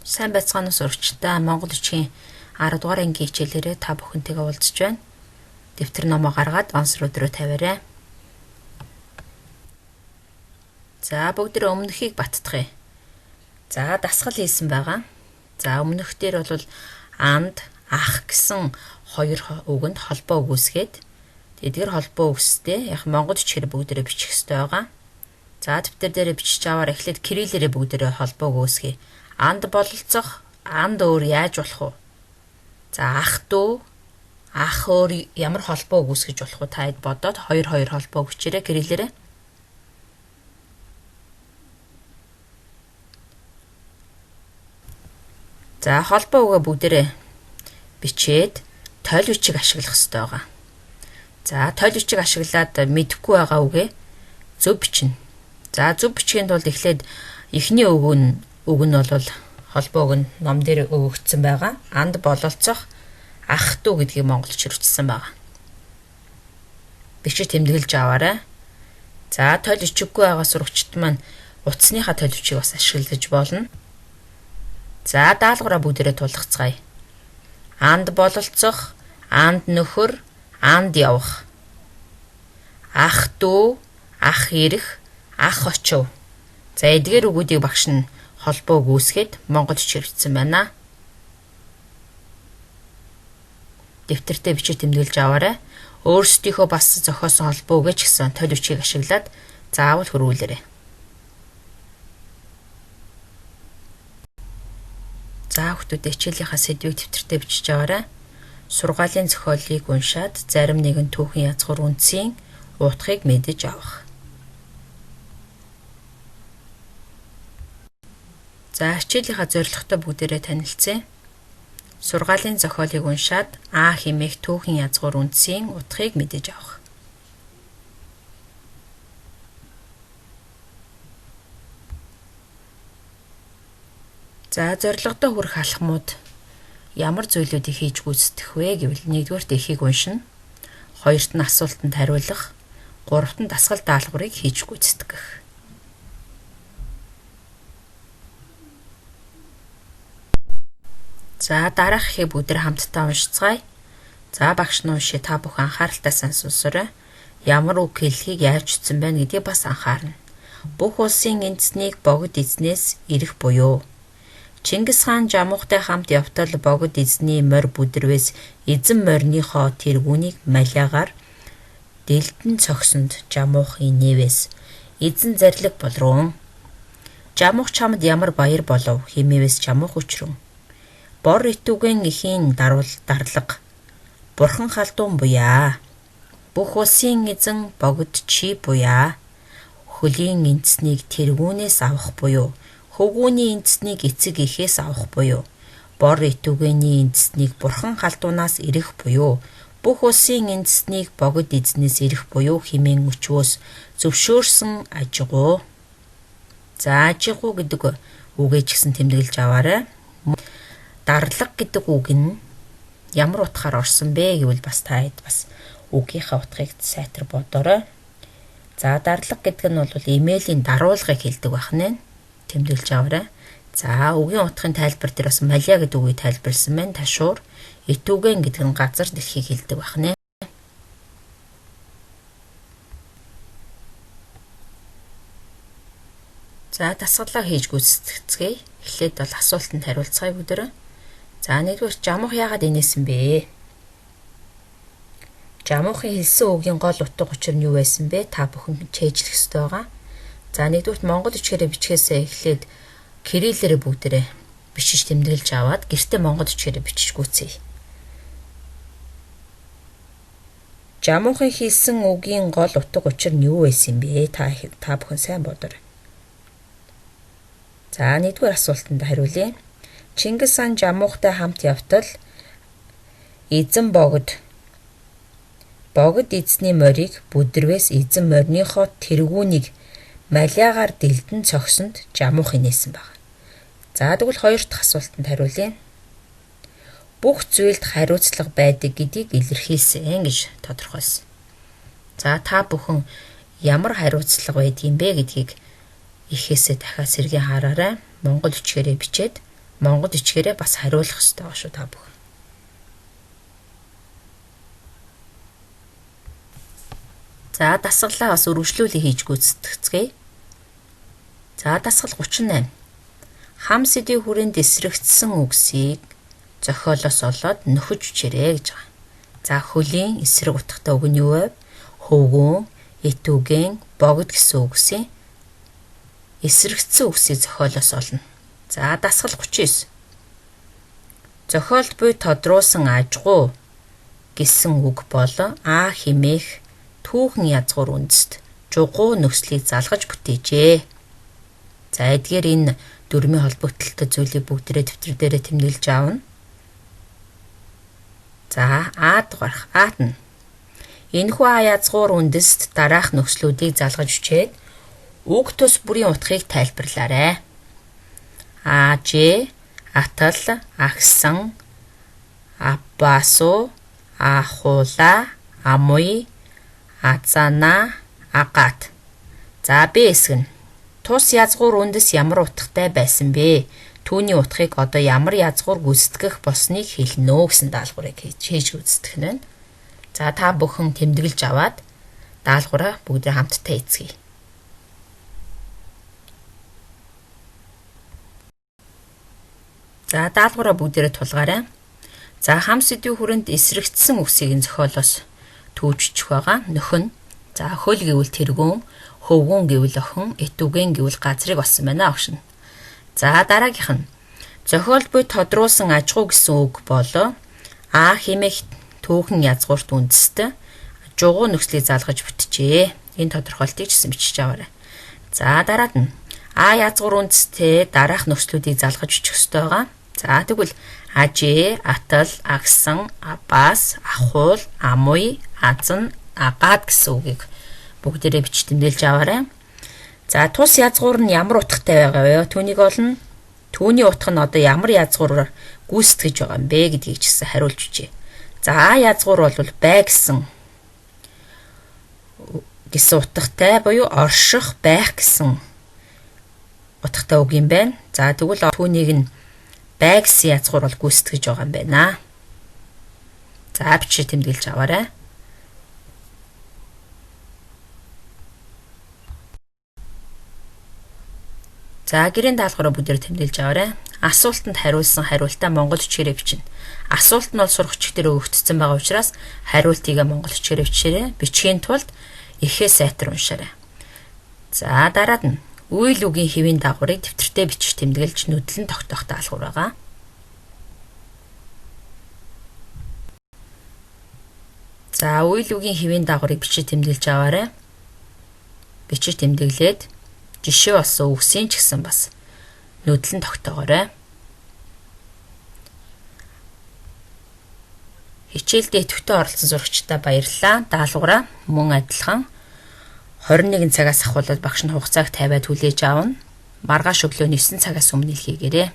Сайн байцгаана сурагчдаа Монгол бичгийн 10 дугаар ангийн хичээлээрээ та бүхэнтэйгээ уулзж байна. Дэвтэр номоо гаргаад онс руу тавиарай. За бүгд өмнөхийг баттгая. За дасгал хийсэн байгаа. За өмнөх дээр бол анд, ах гэсэн хоёр үгэнд холбоо өгөөсгээд тэдгээр холбоо өгсдөө яг монгол бичгээр бүгдээрээ бичих хэрэгтэй байгаа. За дэвтэр дээрээ бичиж аваар эхлээд кириллээрээ бүгдээрээ холбоо өгөөсгий. Анд бололцох, анд өөр яаж болох вэ? За ах дүү, ах өөр ямар холбоо өгөөсгөж болох вэ? Таад бодоод хоёр холбоо өгчээрэй кириллээрээ. За холбоо өгөө бүгдээрээ бичээд тойл бичиг ашиглах хэрэгтэй байгаа. За тойл бичиг ашиглаад мэдэхгүй байгаа үгээ зөв бичнэ. За зөв бичгийн тулд эхлээд эхний үг нь бол холбоог нь ном дээр өгөгдсөн байгаа. Анд бололцох ах дүү гэдгийг монголч хурцсан байгаа. Бичиж тэмдэглэж аваарай. За тойл бичиггүй байгаа сурагчид маань утасныхаа тойл бичиг бас ашиглаж болно. За даалгавраа бүгдээрээ тулгацгаая. Анд бололцох, анд нөхөр, анд явах. Ах дүү, ах ирэх, ах очив. За эдгээр үгүүдийг багш нь холбоо өгөөсгээд монгол бичсэн байна. Дэвтэртээ бичиж тэмдэглэж аваарай. Өөрсдийнхөө бас зохиосон холбоо өгөөч гэсэн тойл бичгийг ашиглаад заавал хөрвүүлээрэй. За хүүхдүүд хичээлийнхаа сэдвийг дэвтэртээ бичиж аваарай. Сургаалын зохиолыг уншаад зарим нэгэн түүхэн язгуур үндсийн утгыг мэдэж авах. За хичээлийнхаа зорилготой бүгдээрээ танилцъя. Сургаалын зохиолыг уншаад А хэмээх түүхэн язгуур үндсийн утгыг мэдэж авах. За зорилготой хүрэх алхмууд ямар зүйлүүдийг хийж гүйцэтгэх вэ гэвэл нэгдүгээрт эхийг уншина, хоёрт нь асуултанд хариулах, гуравт нь дасгал даалгаврыг хийж гүйцэтгэх. За дараах ихийг бүгдээр хамтдаа уншицгаая. За багш нь уншия та бүхэн анхааралтай сонсоорой. Ямар үг хэлхийг яаж үтсэн байна гэдгийг бас анхаарна. Бүх улсын үндэснийг богд эзнээс ирэх буюу Чингис хаан Жамуухтай хамт явтал богд эзний морь бүдэрвээс эзэн морьныхоо тэргүүнийг малиагаар дэлдэн цогсонд Жамуухын нээвээс эзэн зарлиг болрон. Жамуух чамд ямар баяр болов хэмээвээс Жамуух өчрөн. Бор итүгэн ихийн дарлаг бурхан халдуун буяа. Бүх улсын эзэн богд чи буяа. Хөлийн үндэснийг тэргүүнээс авах буюу хөвгүүний үндэснийг эцэг ихээс авах буюу бор итүгэний үндэснийг бурхан халдуунаас ирэх буюу бүх улсын үндэснийг богд эзнээс ирэх буюу хэмээн өчвөөс зөвшөөрсөн ажигуу. За ажигуу гэдэг үгээ ч гэсэн тэмдэглэж аваарай. Дарлаг гэдэг үг нь ямар утгаар орсон бэ гэвэл бас таад бас үгийнхаа утгыг сайтар бодоорой. За дарлаг гэдэг нь бол имэйлийн даруулгыг хэлдэг байна. Тэмдэглэж аваарай. За үгийн утгын тайлбар дээр бас малиа гэдэг үгийг тайлбарлсан байна. Ташуур, итүгэн гэдэг нь газар дэлхийг хэлдэг байна. За дасгалаа хийж гүйцэтгэцгээе. Эхлээд бол асуултанд хариулцгаая бүгдээрээ. За нэгдүгээр Жамух яагаад инээсэн бэ? Жамуухын хэлсэн үгийн гол утга учир нь юу байсан бэ? Та бүхэн чэйжлэх ёстой байгаа. За нэгдүгürt монгол бичгээрээ бичгээсээ эхлээд кириллээрээ бүгдээрээ бичиж тэмдэглэж аваад гэртээ монгол бичгээрээ бичиж гүйцээе. Жамуухын хэлсэн үгийн гол утга учир нь юу байсан бэ? Та бүхэн сайн бодоорой. За нэгдүгээр асуултанд хариулъя. Чингис хаан Жамуухтай хамт явтал эзэн богд эзний морийг бүдэрвээс эзэн морьныхоо тэргүүнийг малиагаар дэлдэн цогсонд Жамуух инээсэн баг. За тэгвэл хоёр дахь асуултанд хариулъя. Бүх зүйлд хариуцлага байдаг гэдгийг илэрхийлсэн гэж тодорхойлсон. За та бүхэн ямар хариуцлага байдгийг бэ гэдгийг ихээсээ дахиад сэргийн хараарай. Монгол бичгээрээ бичээд Монгол ичгээрээ бас хариулах ёстой ба шүү та бүхэн. За дасгалаа бас үргэлжлүүлээ хийж гүйцэтгэцгээе. За дасгал 38. Хам сэдвийн хүрээнд эсрэгдсэн үгсийг зохиолоос олоод нөхөж үчээрэй гэж байгаа. За хөлийн эсрэг утгатай үг нь юу вэ? Хөвгүүн, итүгэн, богд гэсэн үгсийн эсрэгдсэн үгсийг зохиолоос олно. За дасгал 39. Зохиолд буй тодруулсан ажгуу гэсэн үг бол а хэмээх түүхэн язгуур үндэст жугуу нөхцөлийг залгаж бүтээжээ. За эдгээр энэ дөрмийн холбогдлолтой зүйлийг бүгдээрээ дэвтэр дээрээ тэмдэглэж аавна. За аад гарах аад нь энэхүү а язгуур үндэст дараах нөхцлүүдийг залгаж өчээд үг тус бүрийн утгыг тайлбарлаарай. Аж, атал, агсан, апасу, ахула, амуй, азана, агат. За Б хэсэг нь тус язгуур үндэс ямар утгатай байсан бэ? Түүний утгыг одоо ямар язгуур гүйцэтгэх болсныг хэлнэ гэсэн даалгаврыг хийж гүйцэтгэх нь байна. За та бүхэн тэмдэглэж аваад даалгавраа бүгдээ хамтдаа эзгэе. За даалгавраа бүгдээрээ тулгаарай. За хам сэдвийн хүрээнд эсрэгдсэн үгсийг зохиолоос түүжчих байгаа. Нөхөн. За хөл гэвэл тэргүүн, хөвгүүн гэвэл охин, итүгэн гэвэл газрыг олсон байна огшин. За дараагийнх нь зохиолд буй тодруулсан ажгуу гэсэн үг бол а хэмээх түүхэн язгуурт үндэст жугуу нөхцөлийг залгаж бүтжээ. Энэ тодорхойлтыг ч гэсэн бичиж аваарай. За дараад нь а язгуур үндэстэй дараах нөхцлүүдийг залгаж бичих ёстой байгаа. За тэгвэл ажээ, атал, агсан, абаас, ахуул, амуй, азан, агаад гэсэн үгийг бүгдээрээ бич тэмдэглэж аваарай. За тус язгуур нь ямар утгатай байгаа вэ? Түүнийг олно. Түүний утга нь одоо ямар язгуураар гүйцэтгэж байгаа юм бэ гэдгийг ч гэсэн хариулж өгье. За а язгуур бол бай гэсэн утгатай буюу орших, байх гэсэн утгатай үг юм байна. За тэгвэл түүнийг нь бай гэсэн язгуур бол гүйцэтгэж байгаа юм байна. За бичиж тэмдэглэж аваарай. За гэрийн даалгавраа бүгдээр тэмдэглэж аваарай. Асуултанд хариулсан хариултаа монгол хичээрээр бичнэ. Асуулт нь бол сурагч дээр өгөгдсөн байгаа учраас хариултыг монгол хичээрээр бичээрэй. Бичгийн тулд ихээ сайтар уншаарай. За дараад нь үйл үгийн хэвийн дагаврыг дэвтэртээ бичиж тэмдэглэж нүдлэн тогтоох даалгавар байгаа. За үйл үгийн хэвийн дагаврыг бичиж тэмдэглэж аваарай. Бичиж тэмдэглээд жишээ болсон үгсийн ч гэсэн бас нүдлэн тогтоогоорой. Хичээлдээ идэвхтэй оролцсон сурагчдаа баярлалаа. Даалгавраа мөн адилхан 21 цагаас ахуулаад багш нь хугацааг тавиад хүлээж аавна. Маргааш өглөө 9 цагаас өмнө илгээгээрэй.